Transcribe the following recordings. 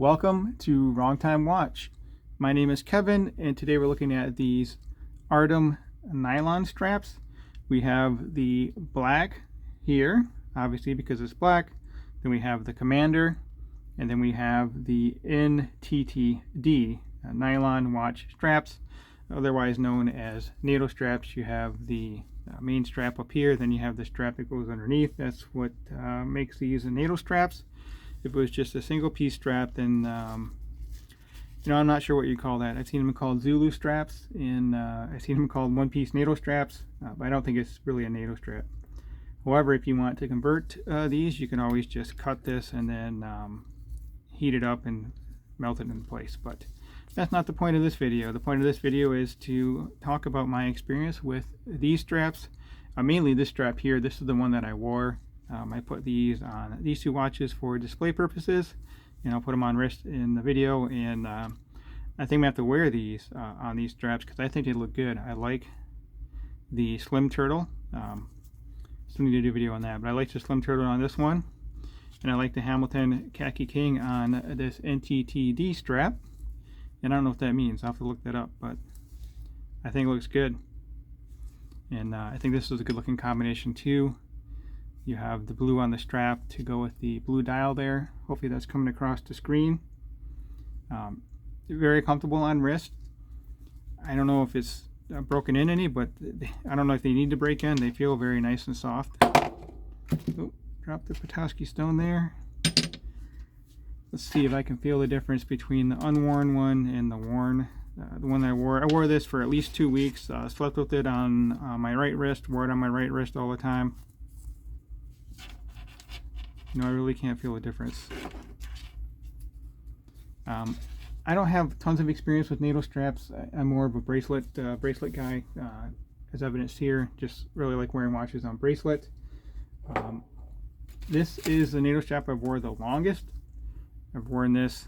Welcome to Wrong Time Watch. My name is Kevin, and today we're looking at these Artem nylon straps. We have the black here, obviously because it's black. Then we have the Commander, and then we have the NTTD nylon watch straps, otherwise known as NATO straps. You have the main strap up here, then you have the strap that goes underneath. That's what makes these NATO straps. If it was just a single piece strap, then I'm not sure what you call that. I've seen them called Zulu straps, and I've seen them called one-piece NATO straps, but I don't think it's really a NATO strap. However, if you want to convert these, you can always just cut this and then heat it up and melt it in place. But that's not the point of this video. The point of this video is to talk about my experience with these straps. Mainly this strap here. This is the one that I wore. I put these on these two watches for display purposes, and I'll put them on wrist in the video. And I think I have to wear these on these straps because I think they look good. I like the Slim Turtle. Still need to do a video on that, but I like the Slim Turtle on this one, and I like the Hamilton Khaki King on this NTTD strap. And I don't know what that means. I'll have to look that up, but I think it looks good. And I think this is a good looking combination too. You have the blue on the strap to go with the blue dial there. Hopefully that's coming across the screen. Very comfortable on wrist. I don't know if it's broken in any, but I don't know if they need to break in. They feel very nice and soft. Oh, drop the Petoskey stone there. Let's see if I can feel the difference between the unworn one and the worn. The one that I wore this for at least 2 weeks. Slept with it on my right wrist, wore it on my right wrist all the time. I really can't feel a difference. I don't have tons of experience with NATO straps. I'm more of a bracelet guy, as evidenced here. Just really like wearing watches on bracelet. This is the NATO strap I've worn the longest. I've worn this,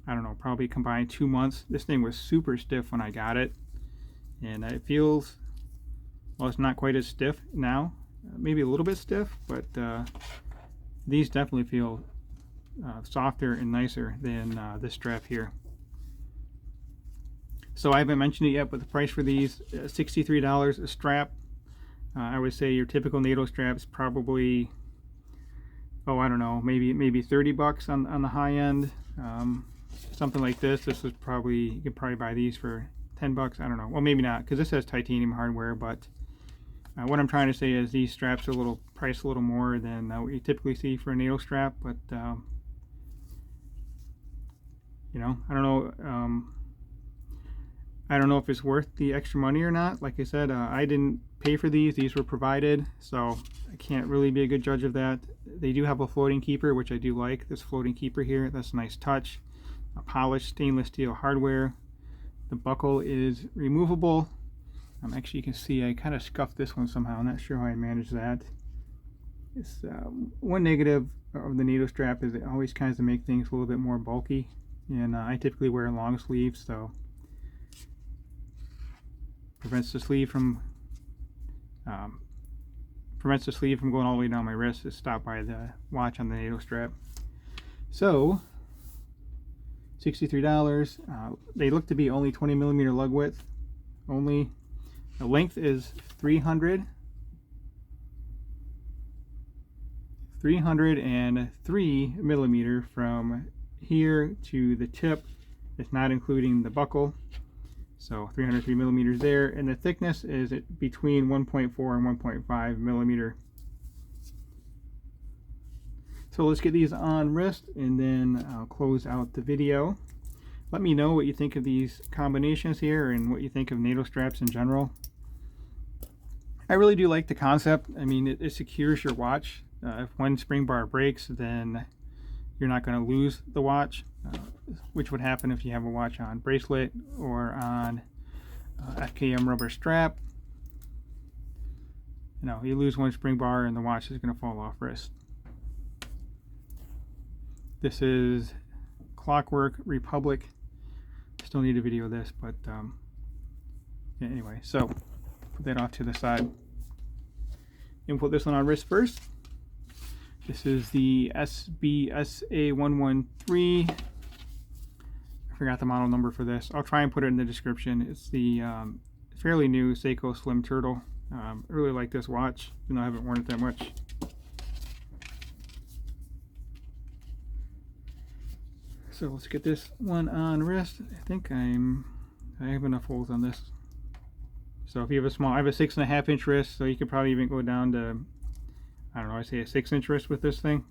I don't know, probably combined 2 months. This thing was super stiff when I got it, and it feels, well, it's not quite as stiff now. Maybe a little bit stiff, but these definitely feel softer and nicer than this strap here. So I haven't mentioned it yet, but the price for these, $63 a strap. I would say your typical NATO strap's probably, oh, I don't know, maybe 30 bucks on the high end. Something like this. This is probably, you could probably buy these for 10 bucks. I don't know. Well, maybe not, because this has titanium hardware, but what I'm trying to say is these straps are priced a little more than what you typically see for a NATO strap, but I don't know. I don't know if it's worth the extra money or not. Like I said, I didn't pay for these. These were provided, so I can't really be a good judge of that. They do have a floating keeper, which I do like. This floating keeper here, that's a nice touch. A polished stainless steel hardware. The buckle is removable. Actually, you can see I kind of scuffed this one somehow. I'm not sure how I managed that. It's one negative of the NATO strap is it always kinds of make things a little bit more bulky, and I typically wear long sleeves, so prevents the sleeve from going all the way down my wrist. It's stopped by the watch on the NATO strap. So $63. They look to be only 20 millimeter lug width only. The length is 303 millimeter from here to the tip. It's not including the buckle. So 303 millimeters there. And the thickness is between 1.4 and 1.5 millimeter. So let's get these on wrist and then I'll close out the video. Let me know what you think of these combinations here and what you think of NATO straps in general. I really do like the concept. I mean, it secures your watch. If one spring bar breaks, then you're not going to lose the watch, which would happen if you have a watch on bracelet or on FKM rubber strap. You lose one spring bar and the watch is going to fall off wrist. This is Clockwork Republic. Still need a video of this, but yeah, anyway, so put that off to the side and put this one on wrist first. This is the SBSA 113 I forgot the model number for this. I'll try and put it in the description. It's the fairly new Seiko Slim Turtle. I really like this watch, even though I haven't worn it that much. So let's get this one on wrist. I think I have enough holes on this. So if you have a small, I have a 6.5 inch wrist, so you could probably even go down to, I don't know, I say a 6 inch wrist with this thing.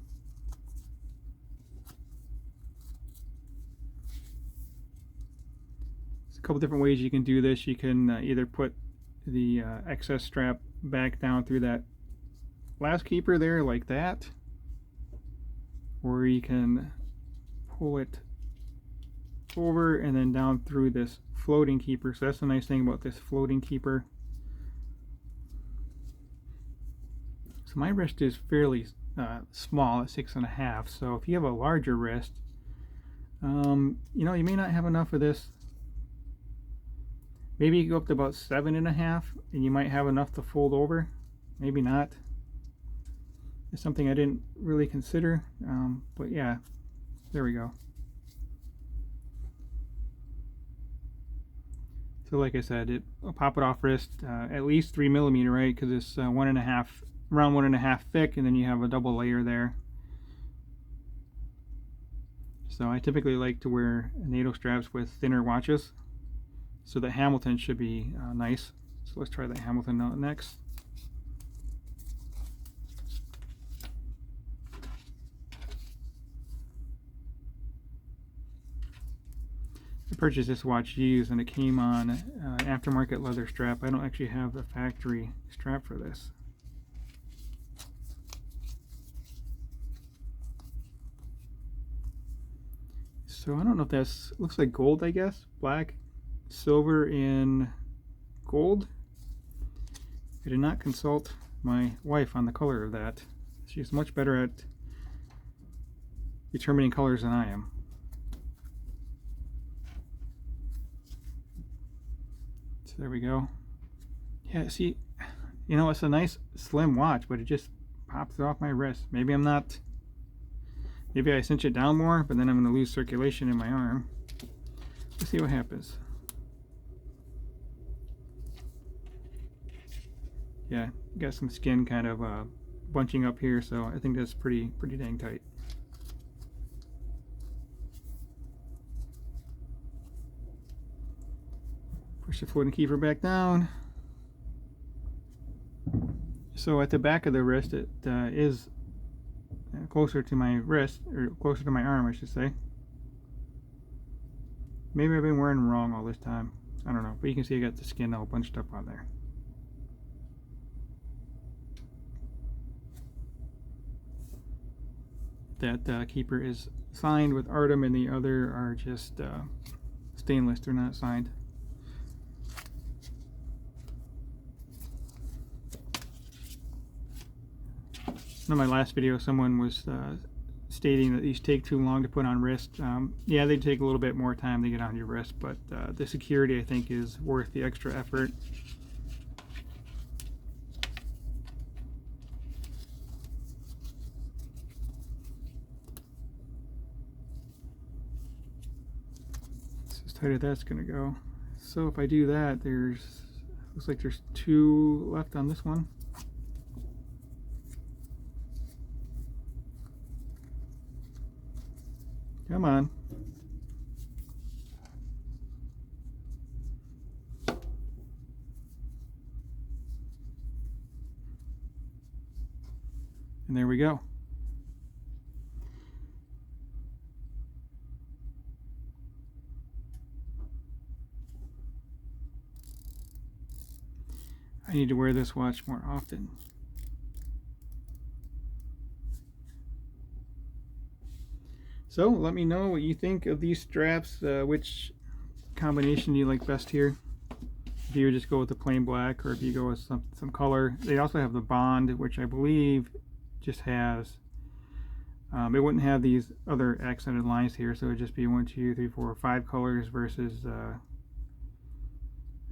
There's a couple different ways you can do this. You can either put the excess strap back down through that last keeper there like that, or you can pull it over and then down through this floating keeper. So that's the nice thing about this floating keeper. So my wrist is fairly small at 6.5, so if you have a larger wrist, you know, you may not have enough of this. Maybe you go up to about 7.5 and you might have enough to fold over. Maybe not. It's something I didn't really consider, but yeah, there we go. So like I said, I'll pop it off wrist, at least 3mm, right? Because it's 1.5, around 1.5 thick, and then you have a double layer there. So I typically like to wear NATO straps with thinner watches. So the Hamilton should be nice. So let's try the Hamilton out next. I purchased this watch used and it came on aftermarket leather strap. I don't actually have a factory strap for this. So I don't know if that's, looks like gold, I guess. Black, silver, and gold. I did not consult my wife on the color of that. She's much better at determining colors than I am. So there we go. Yeah, see, you know, it's a nice slim watch, but it just pops off my wrist. Maybe I'm not, maybe I cinch it down more, but then I'm going to lose circulation in my arm. Let's see what happens. Yeah, got some skin kind of bunching up here, so I think that's pretty dang tight. Push the floating keeper back down. So at the back of the wrist, it is closer to my wrist, or closer to my arm, I should say. Maybe I've been wearing them wrong all this time. I don't know, but you can see I got the skin all bunched up on there. That keeper is signed with Artem, and the other are just stainless. They're not signed. In my last video, someone was stating that these take too long to put on wrist. Yeah, they take a little bit more time to get on your wrist, but the security, I think, is worth the extra effort. That's as tight as that's going to go. So if I do that, looks like there's 2 left on this one. Come on. And there we go. I need to wear this watch more often. So let me know what you think of these straps, which combination you like best here. If you would just go with the plain black, or if you go with some color. They also have the Bond, which I believe just has, it wouldn't have these other accented lines here, so it would just be 1, 2, 3, 4, 5 colors versus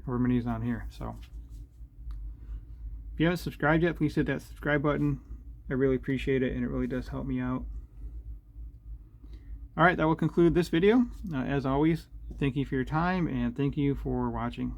however many's on here. So if you haven't subscribed yet, please hit that subscribe button. I really appreciate it, and it really does help me out. All right, that will conclude this video. As always, thank you for your time and thank you for watching.